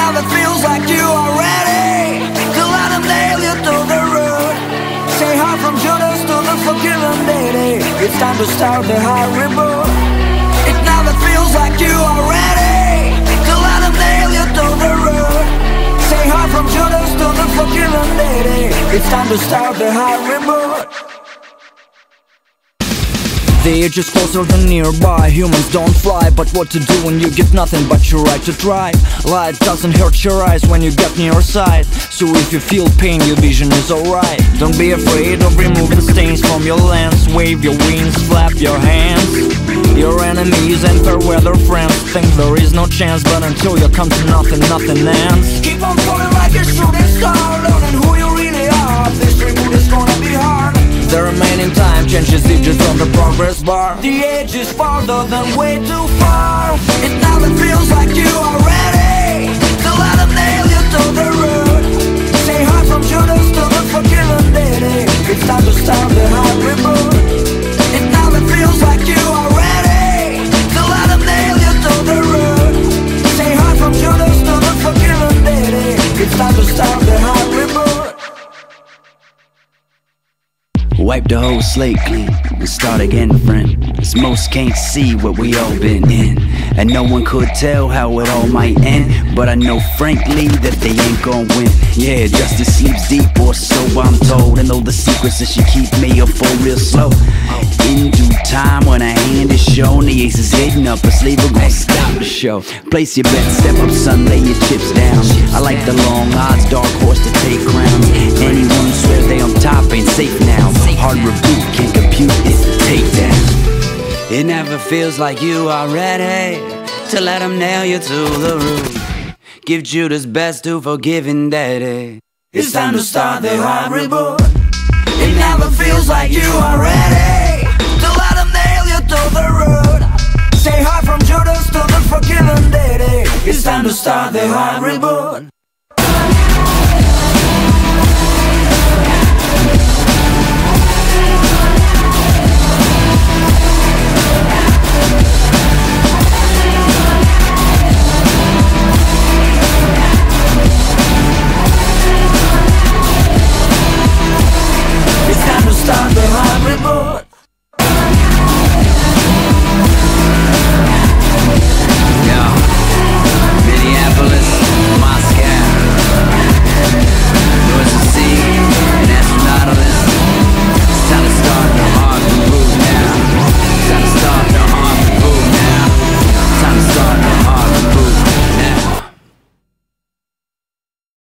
never feels like you are ready to let them nail you to the road. Say hi from Judas to the forgiven deity. It's time to start the high reboot. It never feels like you are ready to let them nail you to the road. Say hi from Judas to the forgiven deity. It's time to start the high reboot. The edge is closer than nearby. Humans don't fly, but what to do when you get nothing but your right to try? Light doesn't hurt your eyes when you get near sight. So if you feel pain, your vision is alright. Don't be afraid of removing stains from your lens. Wave your wings, flap your hands. Your enemies and fair weather friends think there is no chance, but until you come to nothing, nothing ends. Keep on falling like a shooting star, learning who you really are. This reboot is gonna be hard. The remaining time changes digits on the progress bar. The edge is farther than way too far. It never feels like you are ready to let them nail you to the road. Say hi from Judas to the forgiven deity. It's time to start the high reboot. It never feels like you are ready to let them nail you to the road. Say hi from Judas to the forgiven deity. It's time to start the high reboot. Wipe the whole slate clean and start again, friend. As most can't see what we all been in, and no one could tell how it all might end. But I know frankly that they ain't gon' win. Yeah, justice sleeps deep, or so I'm told. And though the secrets that she keep me up for real slow, in due time when a hand is shown, the ace is hidden up a sleeve, we're gon' stop the show. Place your bet, step up son, lay your chips down. I like the long odds, dark horse to take crowns. Anyone who swears they on top ain't safe now. Hard reboot, can't compute it, take down. It never feels like you are ready to let them nail you to the roof. Give Judas best to forgiving daddy. It's time to start the hard reboot. It never feels like you are ready to let them nail you to the road. Say hi from Judas to the forgiven deity. It's time to start the hard reboot.